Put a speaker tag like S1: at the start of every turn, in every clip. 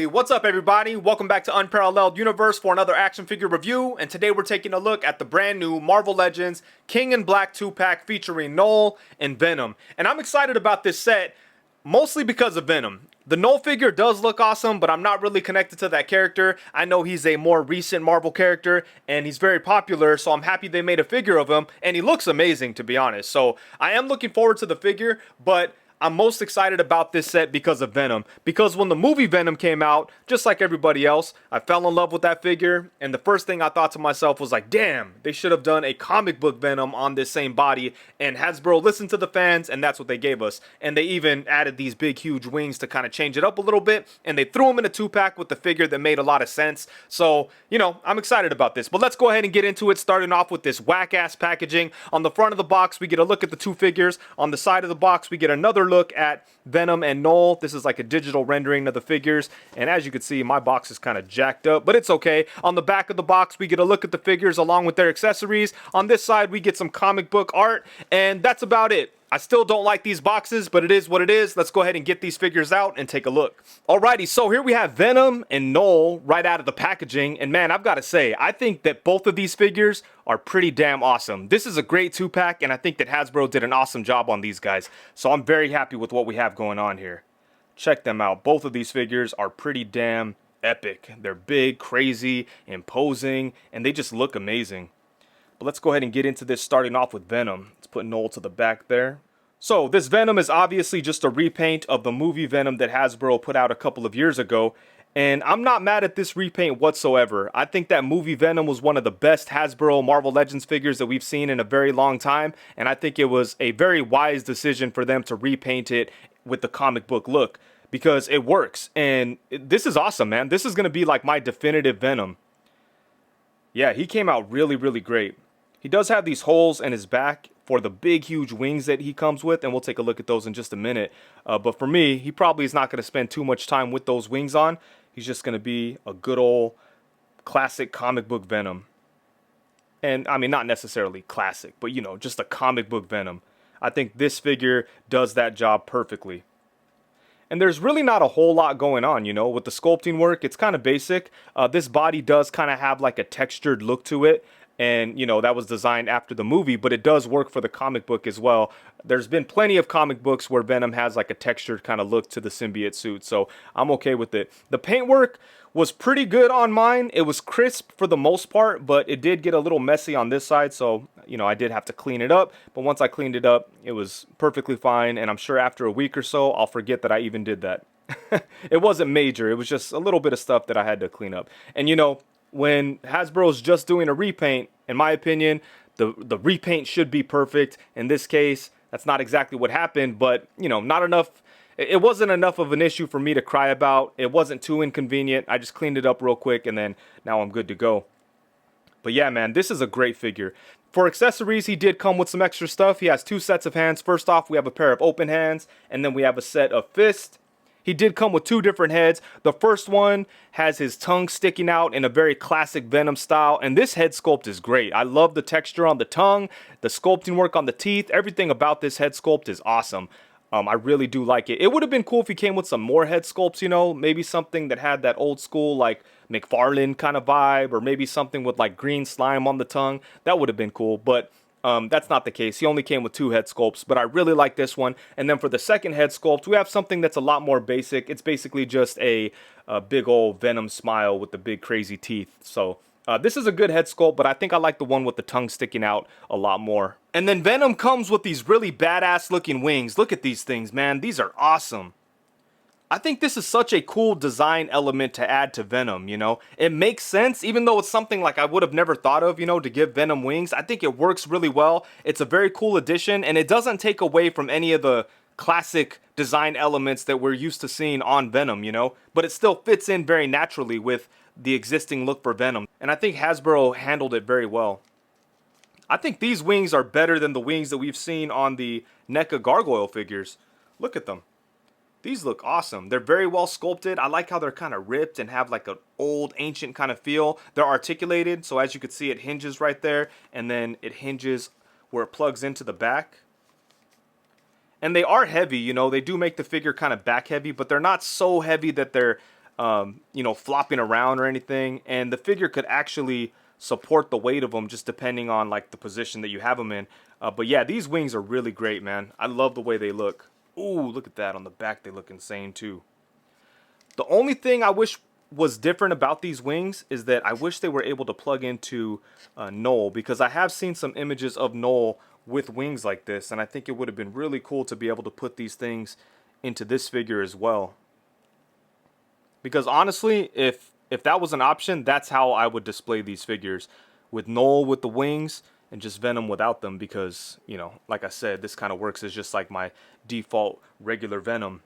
S1: Hey, what's up everybody? Welcome back to Unparalleled Universe for another action figure review, and today we're taking a look at the brand new Marvel Legends King in Black 2-pack featuring Knull and Venom. And I'm excited about this set, mostly because of Venom. The Knull figure does look awesome, but I'm not really connected to that character. I know he's a more recent Marvel character, and he's very popular, so I'm happy they made a figure of him, and he looks amazing, to be honest. So I am looking forward to the figure, but I'm most excited about this set because of Venom. Because when the movie Venom came out, just like everybody else, I fell in love with that figure. And the first thing I thought to myself was like, damn, they should have done a comic book Venom on this same body. And Hasbro listened to the fans, and that's what they gave us. And they even added these big, huge wings to kind of change it up a little bit. And they threw them in a 2-pack with the figure that made a lot of sense. So, you know, I'm excited about this. But let's go ahead and get into it, starting off with this whack-ass packaging. On the front of the box, we get a look at the two figures. On the side of the box, we get another look at Venom and Knull. This is like a digital rendering of the figures, and as you can see, my box is kind of jacked up, but it's okay. On the back of the box, we get a look at the figures along with their accessories. On this side, we get some comic book art, and that's about it. I still don't like these boxes, but it is what it is. Let's go ahead and get these figures out and take a look. Alrighty, so here we have Venom and Knull right out of the packaging. And man, I've got to say, I think that both of these figures are pretty damn awesome. This is a great 2-pack, and I think that Hasbro did an awesome job on these guys. So I'm very happy with what we have going on here. Check them out. Both of these figures are pretty damn epic. They're big, crazy, imposing, and they just look amazing. But let's go ahead and get into this, starting off with Venom. Let's put Knull to the back there. So this Venom is obviously just a repaint of the movie Venom that Hasbro put out a couple of years ago. And I'm not mad at this repaint whatsoever. I think that movie Venom was one of the best Hasbro Marvel Legends figures that we've seen in a very long time. And I think it was a very wise decision for them to repaint it with the comic book look, because it works. And this is awesome, man. This is going to be like my definitive Venom. Yeah, he came out really, really great. He does have these holes in his back for the big, huge wings that he comes with, and we'll take a look at those in just a minute. But for me, he probably is not going to spend too much time with those wings on. He's just going to be a good old classic comic book Venom. And, I mean, not necessarily classic, but, you know, just a comic book Venom. I think this figure does that job perfectly. And there's really not a whole lot going on, you know, with the sculpting work. It's kind of basic. This body does kind of have like a textured look to it. And, you know, that was designed after the movie, but it does work for the comic book as well. There's been plenty of comic books where Venom has like a textured kind of look to the symbiote suit, so I'm okay with it. The paintwork was pretty good on mine. It was crisp for the most part, but it did get a little messy on this side, so, you know, I did have to clean it up. But once I cleaned it up, it was perfectly fine, and I'm sure after a week or so, I'll forget that I even did that. It wasn't major. It was just a little bit of stuff that I had to clean up. And, you know, when Hasbro's just doing a repaint, in my opinion, the repaint should be perfect. In this case, that's not exactly what happened, but, you know, not enough. It wasn't enough of an issue for me to cry about. It wasn't too inconvenient. I just cleaned it up real quick, and then now I'm good to go. But yeah, man, this is a great figure. For accessories, he did come with some extra stuff. He has 2 sets of hands. First off, we have a pair of open hands, and then we have a set of fists. He did come with 2 different heads. The first one has his tongue sticking out in a very classic Venom style, and this head sculpt is great. I love the texture on the tongue, the sculpting work on the teeth. Everything about this head sculpt is awesome. I really do like it. It would have been cool if he came with some more head sculpts, you know, maybe something that had that old school like McFarlane kind of vibe, or maybe something with like green slime on the tongue. That would have been cool, but that's not the case. He only came with 2 head sculpts, but I really like this one. And then for the second head sculpt, we have something that's a lot more basic. It's basically just a big old Venom smile with the big crazy teeth. So this is a good head sculpt, but I think I like the one with the tongue sticking out a lot more. And then Venom comes with these really badass looking wings. Look at these things, man. These are awesome. I think this is such a cool design element to add to Venom, you know. It makes sense, even though it's something like I would have never thought of, you know, to give Venom wings. I think it works really well. It's a very cool addition, and it doesn't take away from any of the classic design elements that we're used to seeing on Venom, you know. But it still fits in very naturally with the existing look for Venom. And I think Hasbro handled it very well. I think these wings are better than the wings that we've seen on the NECA Gargoyle figures. Look at them. These look awesome. They're very well sculpted. I like how they're kind of ripped and have like an old ancient kind of feel. They're articulated, so as you can see, it hinges right there, and then it hinges where it plugs into the back. And they are heavy, you know. They do make the figure kind of back heavy, but they're not so heavy that they're you know, flopping around or anything. And the figure could actually support the weight of them just depending on like the position that you have them in. But yeah, these wings are really great, man. I love the way they look. Ooh, look at that on the back. They look insane too. The only thing I wish was different about these wings is that I wish they were able to plug into Knull, because I have seen some images of Knull with wings like this, and I think it would have been really cool to be able to put these things into this figure as well. Because honestly, if that was an option, that's how I would display these figures, with Knull with the wings and just Venom without them, because, you know, like I said, this kind of works as just like my default regular Venom.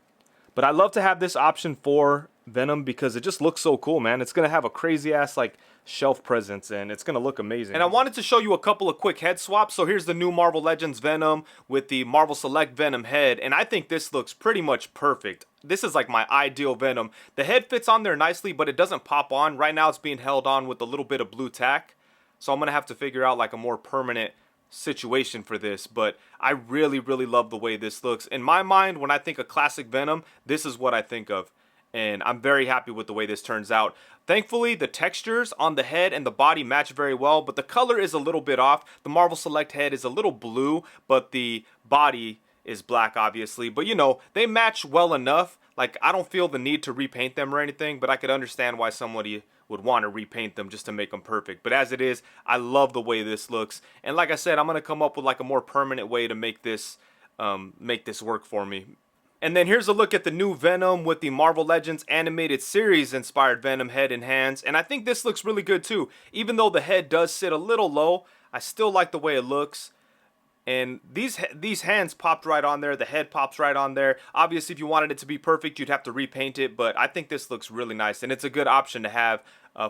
S1: But I love to have this option for Venom because it just looks so cool, man. It's going to have a crazy ass like shelf presence and it's going to look amazing. And I wanted to show you a couple of quick head swaps. So here's the new Marvel Legends Venom with the Marvel Select Venom head, and I think this looks pretty much perfect. This is like my ideal Venom. The head fits on there nicely, but it doesn't pop on. Right now it's being held on with a little bit of blue tack. So I'm going to have to figure out like a more permanent situation for this, but I really love the way this looks. In my mind, when I think of classic Venom, this is what I think of, and I'm very happy with the way this turns out. Thankfully, the textures on the head and the body match very well, but the color is a little bit off. The Marvel Select head is a little blue, but the body is black, obviously. But you know, they match well enough. Like, I don't feel the need to repaint them or anything, but I could understand why somebody would want to repaint them just to make them perfect. But as it is, I love the way this looks. And like I said, I'm going to come up with like a more permanent way to make this work for me. And then here's a look at the new Venom with the Marvel Legends animated series inspired Venom head and hands. And I think this looks really good too. Even though the head does sit a little low, I still like the way it looks. And these hands popped right on there. The head pops right on there. Obviously, if you wanted it to be perfect, you'd have to repaint it. But I think this looks really nice. And it's a good option to have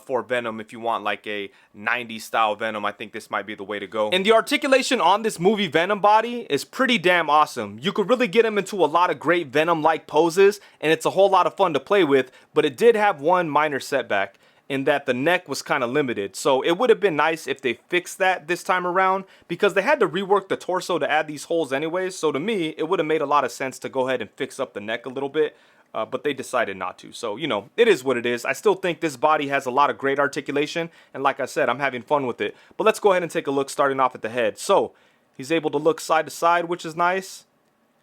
S1: for Venom if you want like a 90s style Venom. I think this might be the way to go. And the articulation on this movie Venom body is pretty damn awesome. You could really get him into a lot of great Venom-like poses. And it's a whole lot of fun to play with. But it did have one minor setback, in that the neck was kind of limited. So it would have been nice if they fixed that this time around, because they had to rework the torso to add these holes anyways. So to me, it would have made a lot of sense to go ahead and fix up the neck a little bit, but they decided not to. So, you know, it is what it is. I still think this body has a lot of great articulation, and like I said, I'm having fun with it. But let's go ahead and take a look starting off at the head. So he's able to look side to side, which is nice.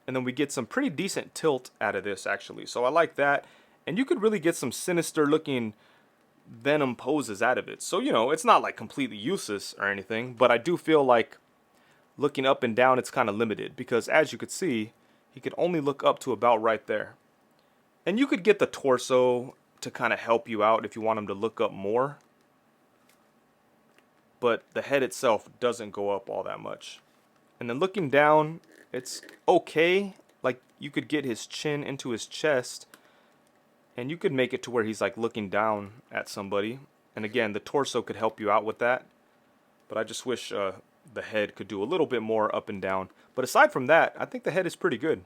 S1: And then we get some pretty decent tilt out of this, actually. So I like that. And you could really get some sinister looking Venom poses out of it. So, you know, it's not like completely useless or anything, but I do feel like looking up and down it's kind of limited, because as you could see, he could only look up to about right there. And you could get the torso to kind of help you out if you want him to look up more, but the head itself doesn't go up all that much. And then looking down, it's okay. Like, you could get his chin into his chest, and you could make it to where he's like looking down at somebody. And again, the torso could help you out with that. But I just wish the head could do a little bit more up and down. But aside from that, I think the head is pretty good.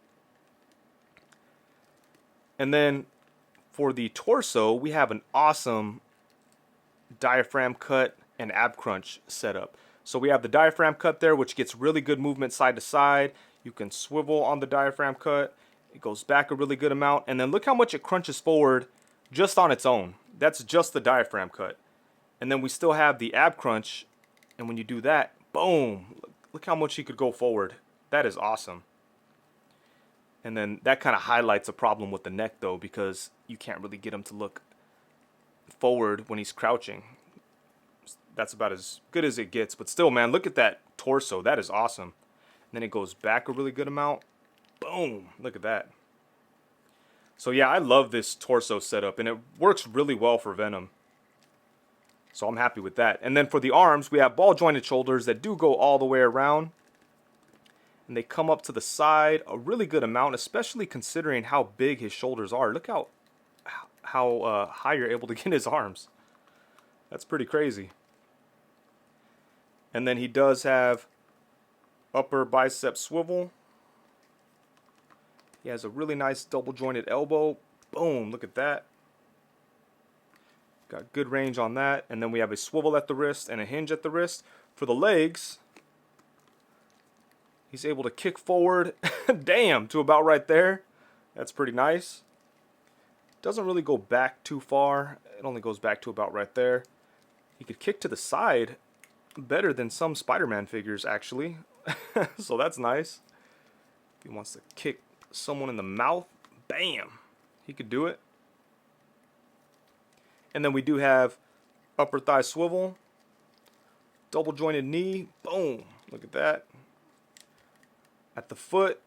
S1: And then for the torso, we have an awesome diaphragm cut and ab crunch setup. So we have the diaphragm cut there, which gets really good movement side to side. You can swivel on the diaphragm cut. It goes back a really good amount, and then look how much it crunches forward just on its own. That's just the diaphragm cut. And then we still have the ab crunch, and when you do that, boom, look how much he could go forward. That is awesome. And then that kind of highlights a problem with the neck though, because you can't really get him to look forward when he's crouching. That's about as good as it gets, but still, man, look at that torso. That is awesome. And then it goes back a really good amount. Boom, look at that. So yeah, I love this torso setup, and it works really well for Venom. So I'm happy with that. And then for the arms, we have ball jointed shoulders that do go all the way around, and they come up to the side a really good amount, especially considering how big his shoulders are. Look how high you're able to get his arms. That's pretty crazy. And then he does have upper bicep swivel. He has a really nice double jointed elbow. Boom, look at that. Got good range on that. And then we have a swivel at the wrist and a hinge at the wrist. For the legs, he's able to kick forward, damn, to about right there. That's pretty nice. Doesn't really go back too far. It only goes back to about right there. He could kick to the side better than some Spider-Man figures, actually. So that's nice. If he wants to kick someone in the mouth, bam, he could do it. And then we do have upper thigh swivel, double jointed knee, boom, look at that. At the foot,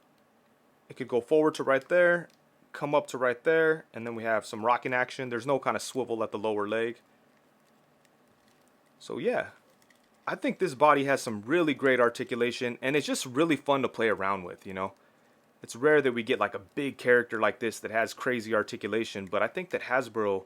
S1: it could go forward to right there, come up to right there, and then we have some rocking action. There's no kind of swivel at the lower leg. So yeah, I think this body has some really great articulation, and it's just really fun to play around with, you know. It's rare that we get like a big character like this that has crazy articulation, but I think that Hasbro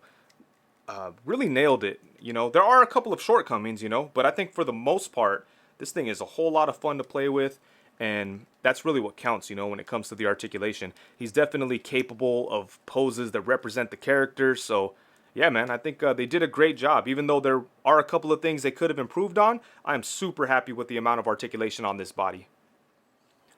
S1: really nailed it. You know, there are a couple of shortcomings, you know, but I think for the most part, this thing is a whole lot of fun to play with, and that's really what counts, you know, when it comes to the articulation. He's definitely capable of poses that represent the character, so yeah, man, I think they did a great job. Even though there are a couple of things they could have improved on, I'm super happy with the amount of articulation on this body.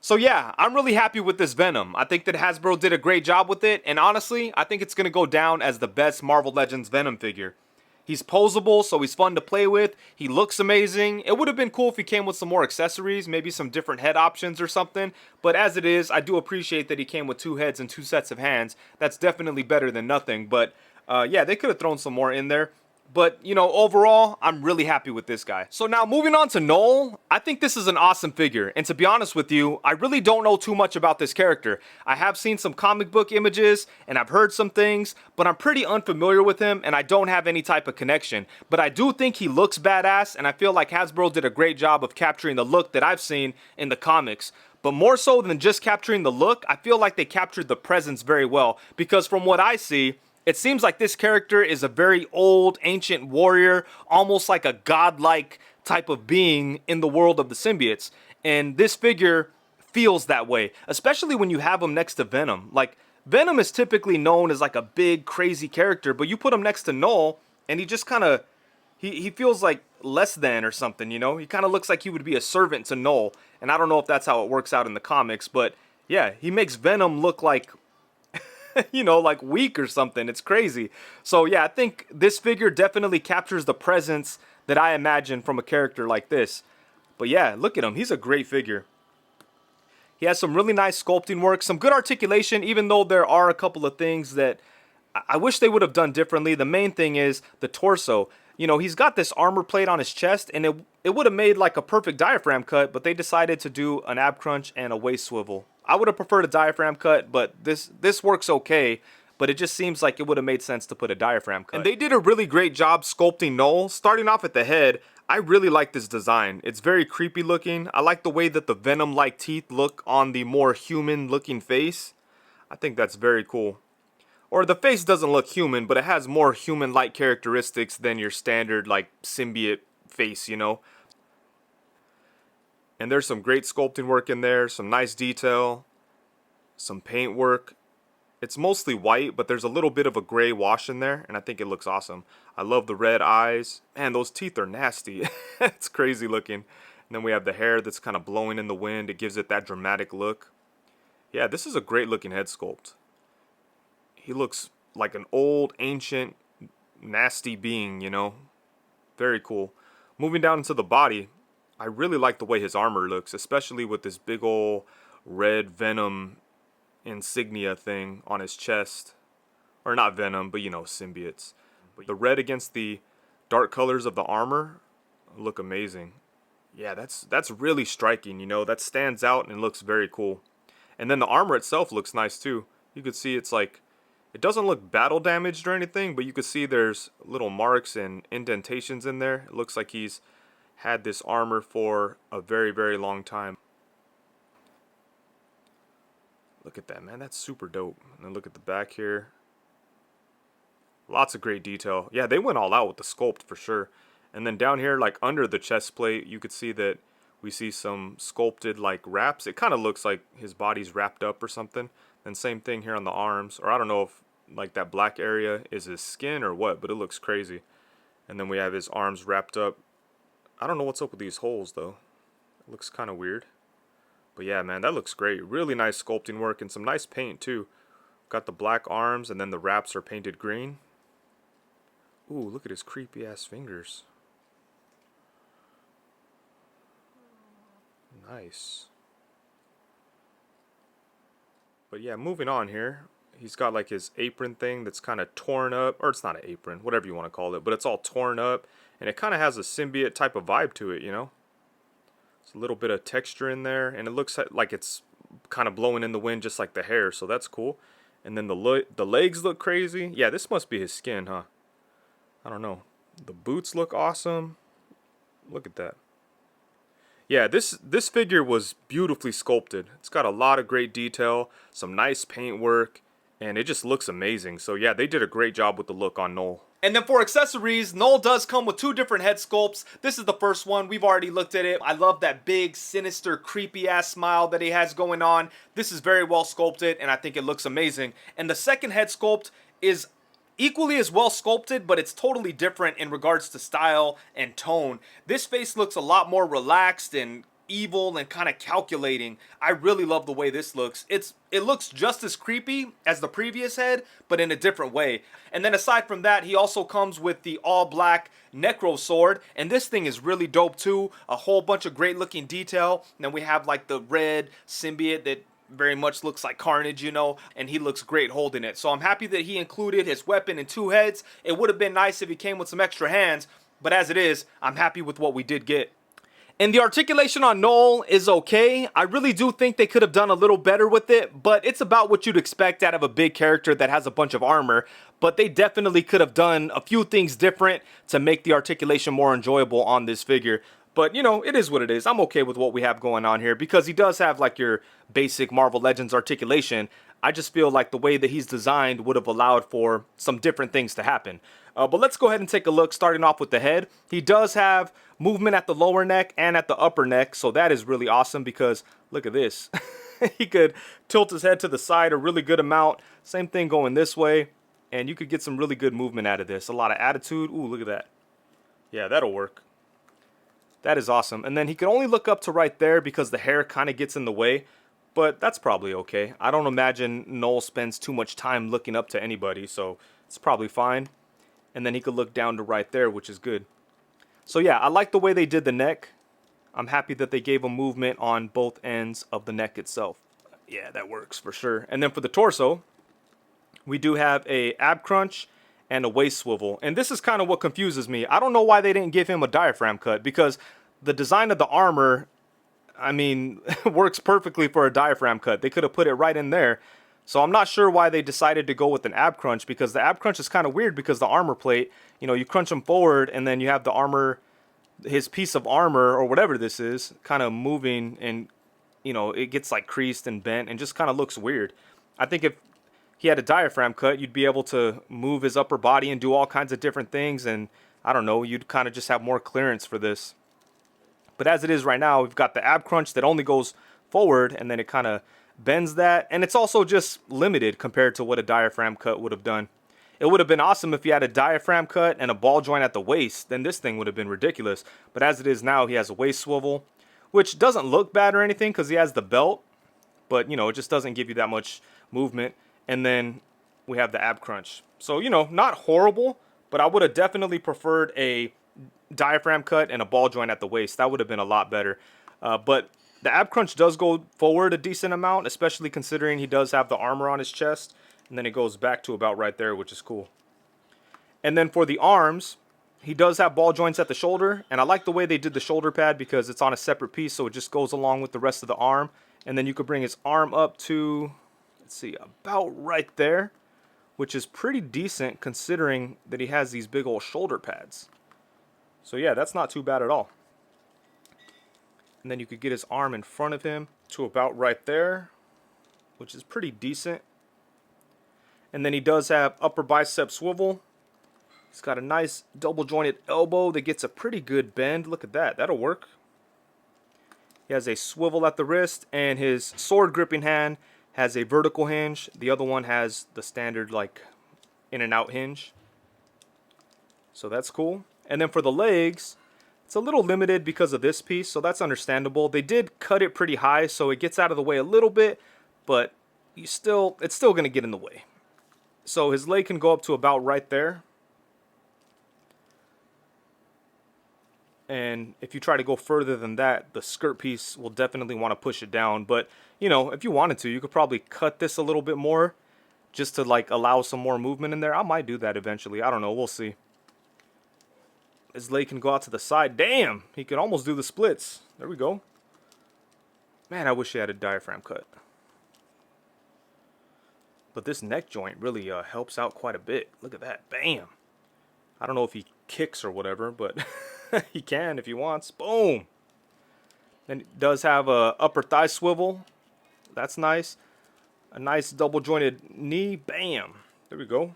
S1: So yeah, I'm really happy with this Venom. I think that Hasbro did a great job with it, and honestly, I think it's going to go down as the best Marvel Legends Venom figure. He's posable, so he's fun to play with. He looks amazing. It would have been cool if he came with some more accessories, maybe some different head options or something. But as it is, I do appreciate that he came with 2 heads and 2 sets of hands. That's definitely better than nothing. But yeah, they could have thrown some more in there. But, you know, overall, I'm really happy with this guy. So now moving on to Knull, I think this is an awesome figure. And to be honest with you, I really don't know too much about this character. I have seen some comic book images and I've heard some things, but I'm pretty unfamiliar with him and I don't have any type of connection. But I do think he looks badass, and I feel like Hasbro did a great job of capturing the look that I've seen in the comics. But more so than just capturing the look, I feel like they captured the presence very well. Because from what I see, it seems like this character is a very old, ancient warrior, almost like a godlike type of being in the world of the symbiotes. And this figure feels that way, especially when you have him next to Venom. Like, Venom is typically known as like a big, crazy character, but you put him next to Knull, and he just kind of, he feels like less than or something, you know? He kind of looks like he would be a servant to Knull, and I don't know if that's how it works out in the comics, but yeah, he makes Venom look like, you know, like weak or something. It's crazy. So yeah, I think this figure definitely captures the presence that I imagine from a character like this. But yeah, look at him. He's a great figure. He has some really nice sculpting work, some good articulation, even though there are a couple of things that I wish they would have done differently. The main thing is the torso. You know, he's got this armor plate on his chest, and it would have made like a perfect diaphragm cut, but they decided to do an ab crunch and a waist swivel. I would have preferred a diaphragm cut, but this works okay, but it just seems like it would have made sense to put a diaphragm cut. And they did a really great job sculpting Knull. Starting off at the head, I really like this design. It's very creepy looking. I like the way that the Venom-like teeth look on the more human-looking face. I think that's very cool. Or the face doesn't look human, but it has more human-like characteristics than your standard, like, symbiote face, you know? And there's some great sculpting work in there, some nice detail, some paint work. It's mostly white, but there's a little bit of a gray wash in there, and I think it looks awesome. I love the red eyes. Man, those teeth are nasty. It's crazy looking. And then we have the hair that's kind of blowing in the wind. It gives it that dramatic look. Yeah, this is a great looking head sculpt. He looks like an old, ancient, nasty being, you know? Very cool. Moving down into the body, I really like the way his armor looks, especially with this big ol' red Venom insignia thing on his chest. Or not Venom, but you know, symbiotes. The red against the dark colors of the armor look amazing. Yeah, that's really striking, you know? That stands out and looks very cool. And then the armor itself looks nice too. You could see it's like, it doesn't look battle damaged or anything, but you can see there's little marks and indentations in there. It looks like he's had this armor for a very, very long time. Look at that, man. That's super dope. And then look at the back here. Lots of great detail. Yeah, they went all out with the sculpt for sure. And then down here, like under the chest plate, you could see that we see some sculpted like wraps. It kind of looks like his body's wrapped up or something. And same thing here on the arms. Or I don't know if like that black area is his skin or what, but it looks crazy. And then we have his arms wrapped up. I don't know what's up with these holes though. It looks kind of weird. But yeah, man, that looks great. Really nice sculpting work and some nice paint too. Got the black arms, and then the wraps are painted green. Ooh, look at his creepy ass fingers. Nice. But yeah, moving on here. He's got like his apron thing that's kind of torn up, or it's not an apron, whatever you want to call it, but it's all torn up, and it kind of has a symbiote type of vibe to it, you know? It's a little bit of texture in there, and it looks like it's kind of blowing in the wind just like the hair, so that's cool. And then the legs look crazy. Yeah, this must be his skin, huh? I don't know. The boots look awesome. Look at that. Yeah, this figure was beautifully sculpted. It's got a lot of great detail, some nice paint work, and it just looks amazing. So yeah, they did a great job with the look on Knull. And then for accessories, Knull does come with 2 different head sculpts. This is the first one. We've already looked at it. I love that big, sinister, creepy-ass smile that he has going on. This is very well sculpted, and I think it looks amazing. And the second head sculpt is equally as well sculpted, but it's totally different in regards to style and tone. This face looks a lot more relaxed and evil and kind of calculating. I really love the way this looks. It looks just as creepy as the previous head, but in a different way. And then aside from that, he also comes with the all black Necro sword, and this thing is really dope too. A whole bunch of great looking detail. And then we have like the red symbiote that very much looks like Carnage, you know, and he looks great holding it. So I'm happy that he included his weapon in 2 heads. It would have been nice if he came with some extra hands, but as it is, I'm happy with what we did get. And the articulation on Knull is okay. I really do think they could have done a little better with it, but it's about what you'd expect out of a big character that has a bunch of armor. But they definitely could have done a few things different to make the articulation more enjoyable on this figure. But, you know, it is what it is. I'm okay with what we have going on here because he does have like your basic Marvel Legends articulation. I just feel like the way that he's designed would have allowed for some different things to happen. But let's go ahead and take a look, starting off with the head. He does have movement at the lower neck and at the upper neck, so that is really awesome because look at this. He could tilt his head to the side a really good amount. Same thing going this way, and you could get some really good movement out of this. A lot of attitude. Ooh, look at that. Yeah, that'll work. That is awesome. And then he can only look up to right there because the hair kind of gets in the way, but that's probably okay. I don't imagine Knull spends too much time looking up to anybody, so it's probably fine. And then he could look down to right there, which is good. So yeah, I like the way they did the neck. I'm happy that they gave him movement on both ends of the neck itself. Yeah, that works for sure. And then for the torso, we do have a ab crunch and a waist swivel. And this is kind of what confuses me. I don't know why they didn't give him a diaphragm cut because the design of the armor, I mean, works perfectly for a diaphragm cut. They could have put it right in there. So I'm not sure why they decided to go with an ab crunch because the ab crunch is kind of weird because the armor plate, you know, you crunch him forward and then you have the armor, his piece of armor or whatever this is, kind of moving and, you know, it gets like creased and bent and just kind of looks weird. I think if he had a diaphragm cut, you'd be able to move his upper body and do all kinds of different things, and I don't know, you'd kind of just have more clearance for this. But as it is right now, we've got the ab crunch that only goes forward and then it kind of bends that, and it's also just limited compared to what a diaphragm cut would have done. It would have been awesome if he had a diaphragm cut and a ball joint at the waist, then this thing would have been ridiculous. But as it is now, he has a waist swivel, which doesn't look bad or anything because he has the belt, but you know, it just doesn't give you that much movement. And then we have the ab crunch. So, you know, not horrible, but I would have definitely preferred a diaphragm cut and a ball joint at the waist. That would have been a lot better. But the ab crunch does go forward a decent amount, especially considering he does have the armor on his chest. And then it goes back to about right there, which is cool. And then for the arms, he does have ball joints at the shoulder. And I like the way they did the shoulder pad because it's on a separate piece, so it just goes along with the rest of the arm. And then you could bring his arm up to, let's see, about right there, which is pretty decent considering that he has these big old shoulder pads. So yeah, that's not too bad at all. And then you could get his arm in front of him to about right there, which is pretty decent. And then he does have upper bicep swivel. He's got a nice double jointed elbow that gets a pretty good bend. Look at that, that'll work. He has a swivel at the wrist, and his sword gripping hand has a vertical hinge. The other one has the standard like in and out hinge. So that's cool. And then for the legs, it's a little limited because of this piece, so that's understandable. They did cut it pretty high, so it gets out of the way a little bit, but it's still going to get in the way. So his leg can go up to about right there. And if you try to go further than that, the skirt piece will definitely want to push it down. But, you know, if you wanted to, you could probably cut this a little bit more just to, like, allow some more movement in there. I might do that eventually. I don't know. We'll see. His leg can go out to the side. Damn! He could almost do the splits. There we go. Man, I wish he had a diaphragm cut. But this neck joint really helps out quite a bit. Look at that. Bam! I don't know if he kicks or whatever, but he can if he wants. Boom! Then it does have a upper thigh swivel. That's nice. A nice double jointed knee. Bam! There we go.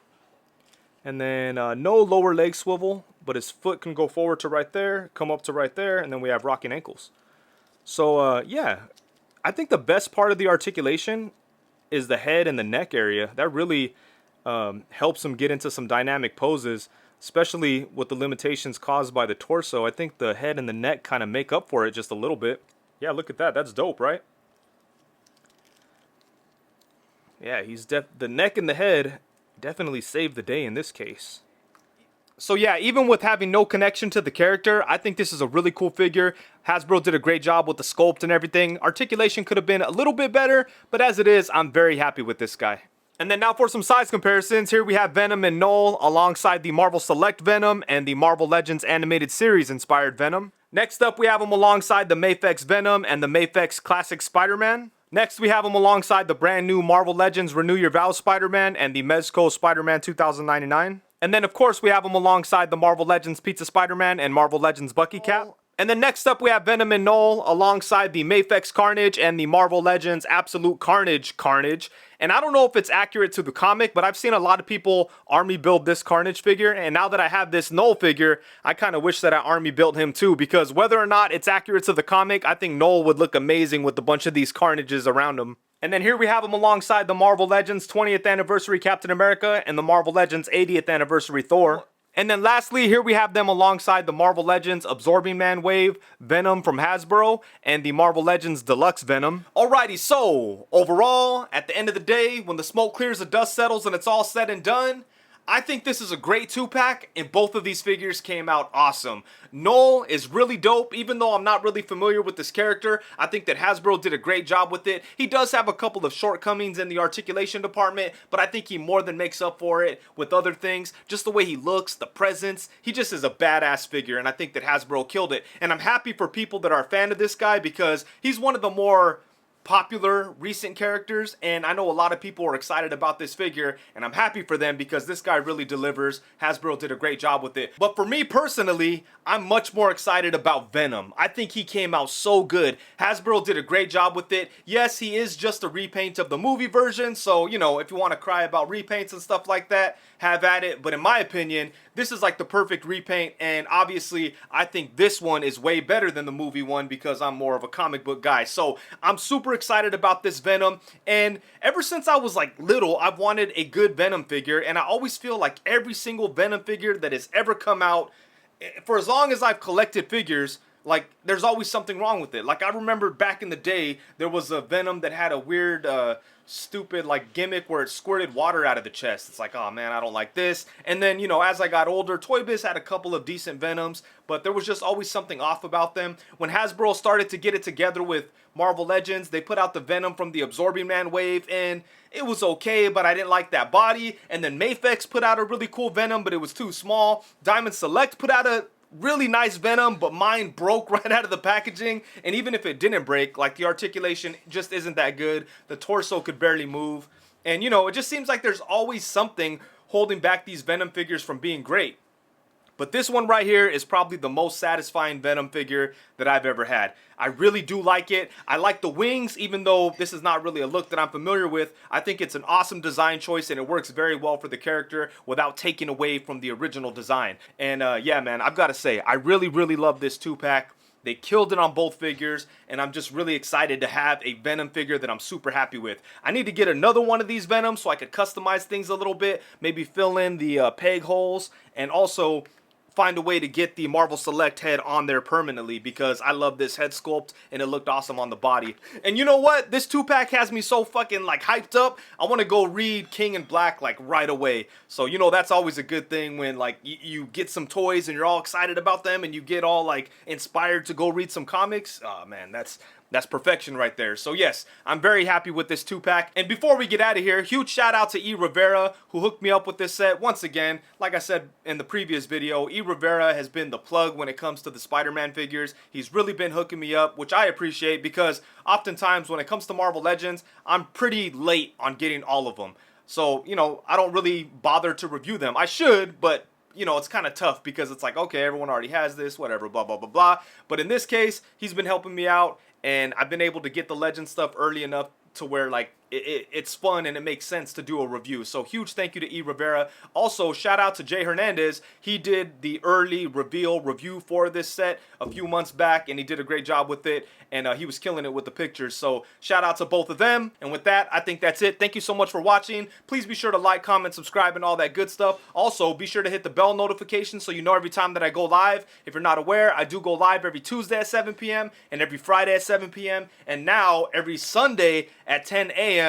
S1: And then no lower leg swivel, but his foot can go forward to right there, come up to right there, and then we have rocking ankles. So yeah, I think the best part of the articulation is the head and the neck area. That really helps him get into some dynamic poses, especially with the limitations caused by the torso. I think the head and the neck kind of make up for it just a little bit. Yeah, look at that. That's dope, right? Yeah, the neck and the head definitely saved the day in this case. So yeah, even with having no connection to the character, I think this is a really cool figure. Hasbro did a great job with the sculpt and everything. Articulation could have been a little bit better, but as it is, I'm very happy with this guy. And then now for some size comparisons, here we have Venom and Knull alongside the Marvel Select Venom and the Marvel Legends animated series inspired Venom. Next up, we have him alongside the Mafex Venom and the Mafex Classic Spider-Man. Next, we have him alongside the brand new Marvel Legends Renew Your Vows Spider-Man and the Mezco Spider-Man 2099. And then, of course, we have him alongside the Marvel Legends Pizza Spider-Man and Marvel Legends Bucky Cap. And then next up, we have Venom and Knull alongside the Mafex Carnage and the Marvel Legends Absolute Carnage. And I don't know if it's accurate to the comic, but I've seen a lot of people army build this Carnage figure. And now that I have this Knull figure, I kind of wish that I army built him too. Because whether or not it's accurate to the comic, I think Knull would look amazing with a bunch of these Carnages around him. And then here we have him alongside the Marvel Legends 20th Anniversary Captain America and the Marvel Legends 80th Anniversary Thor. And then lastly, here we have them alongside the Marvel Legends Absorbing Man Wave Venom from Hasbro and the Marvel Legends Deluxe Venom. Alrighty, so overall, at the end of the day, when the smoke clears, the dust settles, and it's all said and done, I think this is a great 2-pack, and both of these figures came out awesome. Knull is really dope, even though I'm not really familiar with this character. I think that Hasbro did a great job with it. He does have a couple of shortcomings in the articulation department, but I think he more than makes up for it with other things. Just the way he looks, the presence, he just is a badass figure, and I think that Hasbro killed it. And I'm happy for people that are a fan of this guy because he's one of the more popular recent characters, and I know a lot of people are excited about this figure, and I'm happy for them because this guy really delivers. Hasbro did a great job with it. But for me personally, I'm much more excited about Venom. I think he came out so good. Hasbro did a great job with it. Yes, he is just a repaint of the movie version, so you know, if you want to cry about repaints and stuff like that, have at it. But in my opinion, this is like the perfect repaint, and obviously I think this one is way better than the movie one because I'm more of a comic book guy. So I'm super excited about this Venom, and ever since I was like little, I've wanted a good Venom figure, and I always feel like every single Venom figure that has ever come out, for as long as I've collected figures, like there's always something wrong with it. Like I remember back in the day, there was a Venom that had a weird stupid like gimmick where it squirted water out of the chest. It's like, oh man, I don't like this. And then, you know, as I got older, Toy Biz had a couple of decent Venoms, but there was just always something off about them. When Hasbro started to get it together with Marvel Legends, they put out the Venom from the Absorbing Man wave, and it was okay, but I didn't like that body. And then Mafex put out a really cool Venom, but it was too small. Diamond Select put out a really nice Venom, but mine broke right out of the packaging. And even if it didn't break, like the articulation just isn't that good. The torso could barely move. And you know, it just seems like there's always something holding back these Venom figures from being great. But this one right here is probably the most satisfying Venom figure that I've ever had. I really do like it. I like the wings, even though this is not really a look that I'm familiar with. I think it's an awesome design choice, and it works very well for the character without taking away from the original design. And yeah, man, I've got to say, I really, really love this 2-pack. They killed it on both figures, and I'm just really excited to have a Venom figure that I'm super happy with. I need to get another one of these Venoms so I could customize things a little bit, maybe fill in the peg holes, and also find a way to get the Marvel Select head on there permanently, because I love this head sculpt and it looked awesome on the body. And you know what? This 2-pack has me so fucking like hyped up. I want to go read King in Black like right away. So, you know, that's always a good thing when like you get some toys and you're all excited about them and you get all like inspired to go read some comics. Oh man, that's perfection right there. So yes, I'm very happy with this 2-pack. And before we get out of here, huge shout out to E. Rivera, who hooked me up with this set. Once again, like I said in the previous video, E. Rivera has been the plug when it comes to the Spider-Man figures. He's really been hooking me up, which I appreciate, because oftentimes when it comes to Marvel Legends, I'm pretty late on getting all of them. So, you know, I don't really bother to review them. I should, but you know, it's kind of tough because it's like, okay, everyone already has this, whatever, blah, blah, blah, blah. But in this case, he's been helping me out, and I've been able to get the Legend stuff early enough to where like it's fun and it makes sense to do a review. So huge thank you to E. Rivera. Also, shout out to Jay Hernandez. He did the early reveal review for this set a few months back, and he did a great job with it, and he was killing it with the pictures. So shout out to both of them. And with that, I think that's it. Thank you so much for watching. Please be sure to like, comment, subscribe, and all that good stuff. Also, be sure to hit the bell notification so you know every time that I go live. If you're not aware, I do go live every Tuesday at 7 p.m. and every Friday at 7 p.m. and now every Sunday at 10 a.m.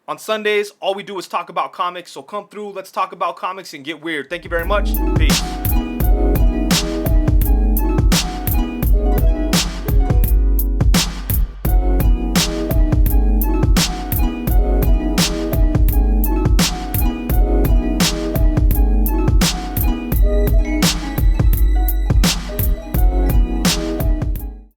S1: On Sundays, all we do is talk about comics, so come through, let's talk about comics and get weird. Thank you very much. Peace.